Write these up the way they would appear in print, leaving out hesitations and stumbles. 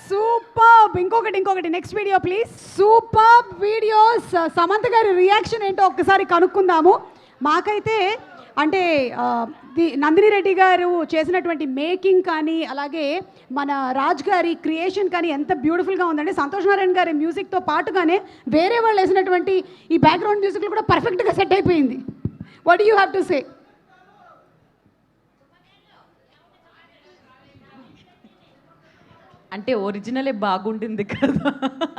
Super. ఇంకొకటి next video please. Super videos. Samantha గారి reaction ఏంటో ఒక్కసారి కనుక్కుందాము. మాకైతే అంటే నందిని రెడ్డి గారు చేసినటువంటి మేకింగ్ కానీ అలాగే మన రాజ్ గారి క్రియేషన్ కానీ ఎంత బ్యూటిఫుల్గా ఉందండి. సంతోష్ నారాయణ గారి మ్యూజిక్తో పాటుగానే వేరే వాళ్ళు వేసినటువంటి ఈ బ్యాక్గ్రౌండ్ మ్యూజిక్లు కూడా పర్ఫెక్ట్గా సెట్ అయిపోయింది. What do you have to say? అంటే ఒరిజినలే బాగుండింది కదా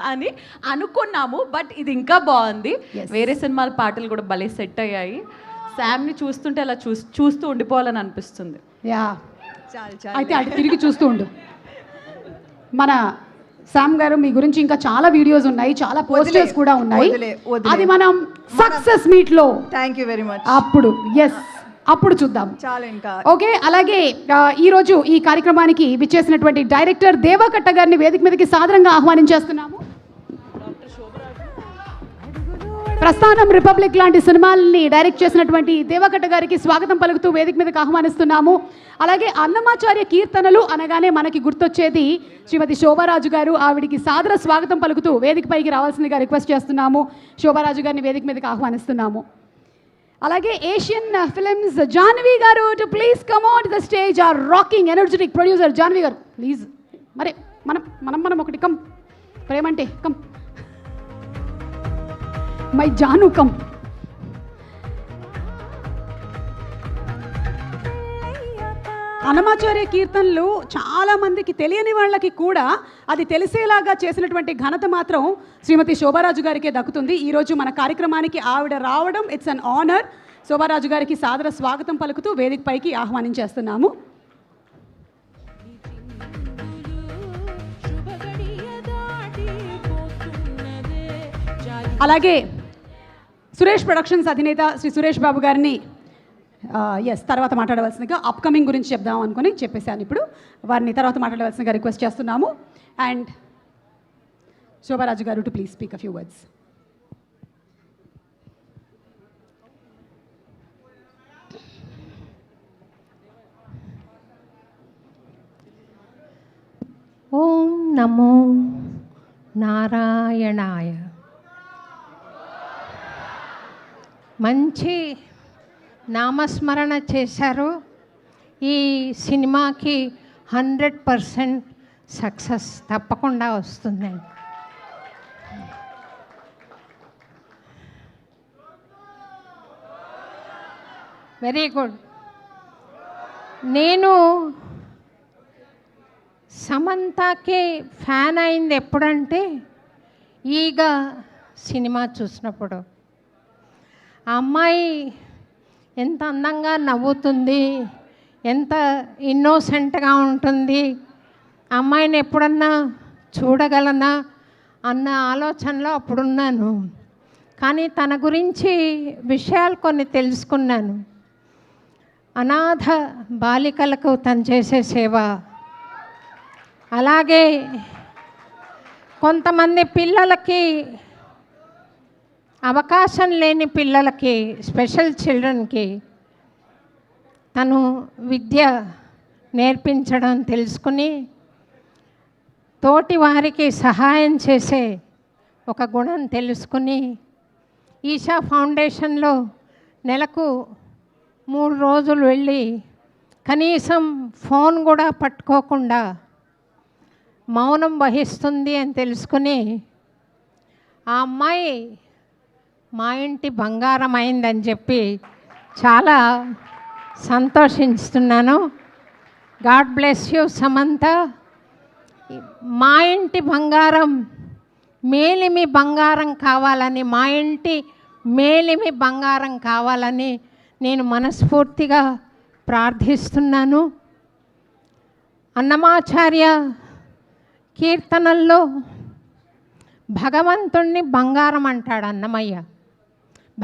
అని అనుకున్నాము, బట్ ఇది ఇంకా బాగుంది. వేరే సినిమాల పాటలు కూడా భలే సెట్ అయ్యాయి. శామ్ని చూస్తుంటే అలా చూస్తూ ఉండిపోవాలని అనిపిస్తుంది. యా, అయితే అటు తిరిగి చూస్తూ ఉండు. మన శామ్ గారు మీ గురించి ఇంకా చాలా వీడియోస్ ఉన్నాయి, చాలా పోస్టర్స్ కూడా ఉన్నాయి. అది మనం సక్సెస్ మీట్ లో థ్యాంక్ యూ వెరీ మచ్ అప్పుడు చూద్దాం. చాలా ఇంకా ఓకే. అలాగే ఈరోజు ఈ కార్యక్రమానికి విచ్చేసినటువంటి డైరెక్టర్ దేవకట్ట గారిని వేదిక మీదకి సాదరంగా ఆహ్వానించేస్తున్నాము. ప్రస్థానం, రిపబ్లిక్ లాంటి సినిమాలని డైరెక్ట్ చేసినటువంటి దేవకట్ట గారికి స్వాగతం పలుకుతూ వేదిక మీదకి ఆహ్వానిస్తున్నాము. అలాగే అన్నమాచార్య కీర్తనలు అనగానే మనకి గుర్తొచ్చేది శ్రీమతి శోభారాజు గారు. ఆవిడికి సాదర స్వాగతం పలుకుతూ వేదికపైకి రావాల్సిందిగా రిక్వెస్ట్ చేస్తున్నాము. శోభారాజు గారిని వేదిక మీదకి ఆహ్వానిస్తున్నాము. అలాగే ఏషియన్ ఫిల్మ్స్ జాన్వి గారు to please come on the stage. Our rocking energetic producer Janvi గారు ప్లీజ్. మరి మనం ఒకటి కమ్, ప్రేమంటే come, my Jaanu come. Annamacharya కీర్తనలు చాలా మందికి తెలియని వాళ్ళకి కూడా అది తెలిసేలాగా చేసినటువంటి ఘనత మాత్రం శ్రీమతి శోభారాజు గారికే దక్కుతుంది. ఈరోజు మన కార్యక్రమానికి ఆవిడ రావడం ఇట్స్ అన్ ఆనర్. శోభారాజు గారికి సాదర స్వాగతం పలుకుతూ వేదిక పైకి ఆహ్వానించేస్తున్నాము. అలాగే సురేష్ ప్రొడక్షన్స్ అధినేత శ్రీ సురేష్ బాబు గారిని తర్వాత మాట్లాడవలసిందిగా అప్కమింగ్ గురించి చెప్దాం అనుకుని చెప్పేశాను. ఇప్పుడు వారిని తర్వాత మాట్లాడవలసిందిగా రిక్వెస్ట్ చేస్తున్నాము. And Shobharaju garu to please speak a few words. ఓం నమో నారాయణాయ. మంచి నామస్మరణ చేశారు. ఈ సినిమాకి 100% సక్సెస్ తప్పకుండా వస్తుందండి. Very good. నేను సమంతకి ఫ్యాన్ అయింది ఎప్పుడంటే ఈగ సినిమా చూసినప్పుడు. ఆ అమ్మాయి ఎంత అందంగా నవ్వుతుంది, ఎంత ఇన్నోసెంట్గా ఉంటుంది, అమ్మాయిని ఎప్పుడన్నా చూడగలనా అన్న ఆలోచనలో అప్పుడున్నాను. కానీ తన గురించి విషయాలు కొన్ని తెలుసుకున్నాను. అనాథ బాలికలకు తను చేసే సేవ, అలాగే కొంతమంది పిల్లలకి, అవకాశం లేని పిల్లలకి, స్పెషల్ చిల్డ్రన్కి తను విద్య నేర్పించడం తెలుసుకుని తోటి వారికి సహాయం చేసే ఒక గుణం తెలుసుకుని ఈషా ఫౌండేషన్లో నెలకు 3 రోజులు వెళ్ళి కనీసం ఫోన్ కూడా పట్టుకోకుండా మౌనం వహిస్తుంది అని తెలుసుకుని ఆ అమ్మాయి మా ఇంటి బంగారం అయిందని చెప్పి చాలా సంతోషిస్తున్నాను. God bless you Samantha. మా ఇంటి బంగారం మేలిమి బంగారం కావాలని, మా ఇంటి మేలిమి బంగారం కావాలని నేను మనస్ఫూర్తిగా ప్రార్థిస్తున్నాను. అన్నమాచార్య కీర్తనల్లో భగవంతుణ్ణి బంగారం అంటాడు అన్నమయ్య,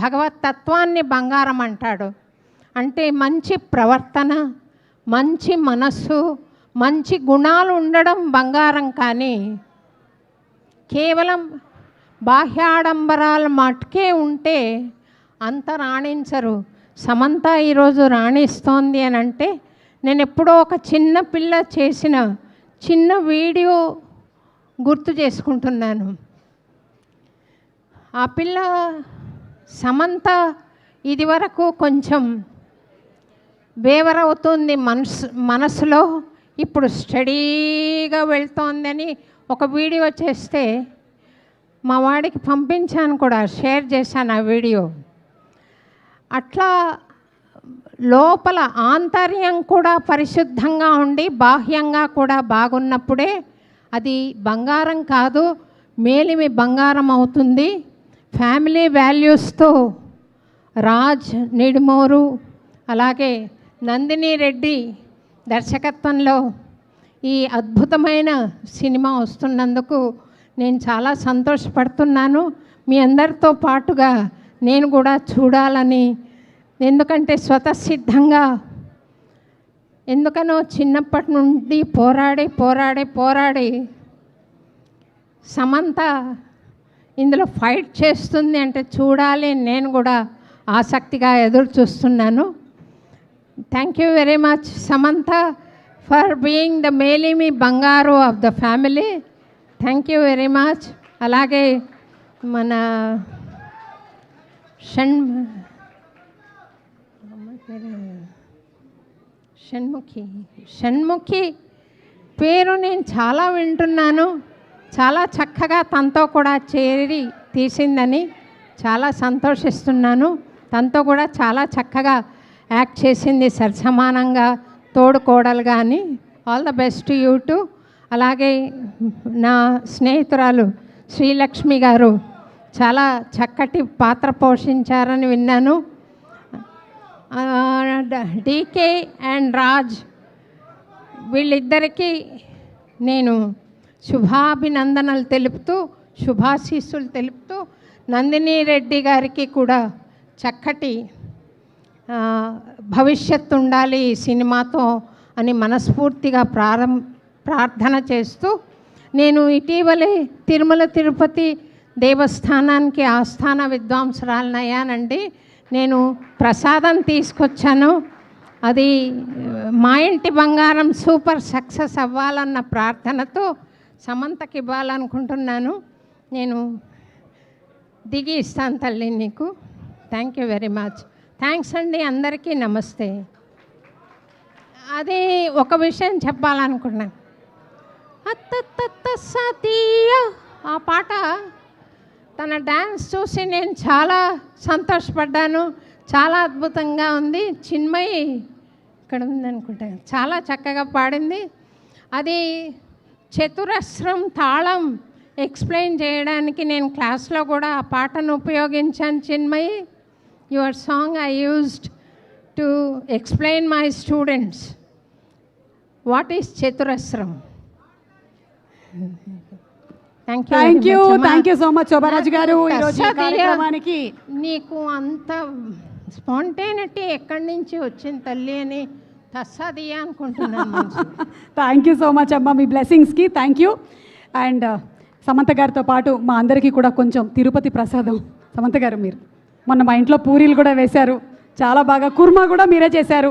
భగవతత్వాన్ని బంగారం అంటాడు. అంటే మంచి ప్రవర్తన, మంచి మనస్సు, మంచి గుణాలు ఉండడం బంగారం. కానీ కేవలం బాహ్యాడంబరాల మటుకే ఉంటే అంత రాణించరు. సమంత ఈరోజు రాణిస్తోంది అని అంటే నేను ఎప్పుడో ఒక చిన్న పిల్ల చేసిన చిన్న వీడియో గుర్తు చేసుకుంటున్నాను. ఆ పిల్ల సమంత ఇదివరకు కొంచెం వేవరవుతుంది మనసులో, ఇప్పుడు స్టడీగా వెళ్తోందని ఒక వీడియో చేస్తే మా వాడికి పంపించాను కూడా, షేర్ చేశాను ఆ వీడియో. అట్లా లోపల ఆంతర్యం కూడా పరిశుద్ధంగా ఉండి బాహ్యంగా కూడా బాగున్నప్పుడే అది బంగారం కాదు, మేలిమి బంగారం అవుతుంది. ఫ్యామిలీ వాల్యూస్తో రాజ్ నిడుమూరు అలాగే నందిని రెడ్డి దర్శకత్వంలో ఈ అద్భుతమైన సినిమా వస్తున్నందుకు నేను చాలా సంతోషపడుతున్నాను. మీ అందరితో పాటుగా నేను కూడా చూడాలని, ఎందుకంటే స్వతసిద్ధంగా ఎందుకనో చిన్నప్పటి నుండి పోరాడి సమంత ఇందులో ఫైట్ చేస్తుంది అంటే చూడాలి, నేను కూడా ఆసక్తిగా ఎదురు చూస్తున్నాను. Thank you very much Samantha for being the మేలిమి బంగారు of the family. Thank you very much. అలాగే మన షణ్ముఖి పేరు నేను చాలా వింటున్నాను. చాలా చక్కగా తనతో కూడా చేరి తీసిందని చాలా సంతోషిస్తున్నాను. తనతో కూడా చాలా చక్కగా యాక్ట్ చేసింది, సరిసమానంగా తోడుకోడలుగా అని. All the best you to. అలాగే నా స్నేహితురాలు శ్రీలక్ష్మి గారు చాలా చక్కటి పాత్ర పోషించారని విన్నాను. డీకే అండ్ రాజ్ వీళ్ళిద్దరికీ నేను శుభాభినందనలు తెలుపుతూ, శుభాశీస్సులు తెలుపుతూ, నందిని రెడ్డి గారికి కూడా చక్కటి భవిష్యత్తు ఉండాలి ఈ సినిమాతో అని మనస్ఫూర్తిగా ప్రార్థన చేస్తూ, నేను ఇటీవలే తిరుమల తిరుపతి దేవస్థానానికి ఆస్థాన విద్వాంసురాలను అయ్యానండి. నేను ప్రసాదం తీసుకొచ్చాను. అది మా ఇంటి బంగారం సూపర్ సక్సెస్ అవ్వాలన్న ప్రార్థనతో సమంతకి ఇవ్వాలనుకుంటున్నాను. నేను దిగి ఇస్తాను తల్లి నీకు. Thank you very much. Thanks అండి, అందరికీ నమస్తే. అది ఒక విషయం చెప్పాలనుకున్నాను. అత్తత్త సతీయ ఆ పాట తన డ్యాన్స్ చూసి నేను చాలా సంతోషపడ్డాను. చాలా అద్భుతంగా ఉంది. చిన్మయి ఇక్కడ ఉందనుకుంటా, చాలా చక్కగా పాడింది. అది చతురస్రం తాళం ఎక్స్ప్లెయిన్ చేయడానికి నేను క్లాస్లో కూడా ఆ పాటను ఉపయోగించాను. Chinmayi, your song I used to explain my students what is చతురస్రం. Thank you so much Shobharaju garu. ఈరోజు ఈ కార్యక్రమానికి నీకు అంత స్పాంటేనిటీ ఎక్కడి నుంచి వచ్చింది తల్లి అని తస్సాదియా అనుకుంటున్నాను. థ్యాంక్ యూ సో మచ్ అమ్మ, మీ బ్లెస్సింగ్స్కి థ్యాంక్ యూ. అండ్ సమంత గారితో పాటు మా అందరికీ కూడా కొంచెం తిరుపతి ప్రసాదం. సమంత గారు, మీరు మొన్న మా ఇంట్లో పూరీలు కూడా వేశారు, చాలా బాగా. కుర్మా కూడా మీరే చేశారు,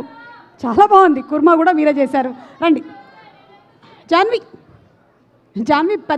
చాలా బాగుంది. కుర్మా కూడా మీరే చేశారు. రండి జాన్వి.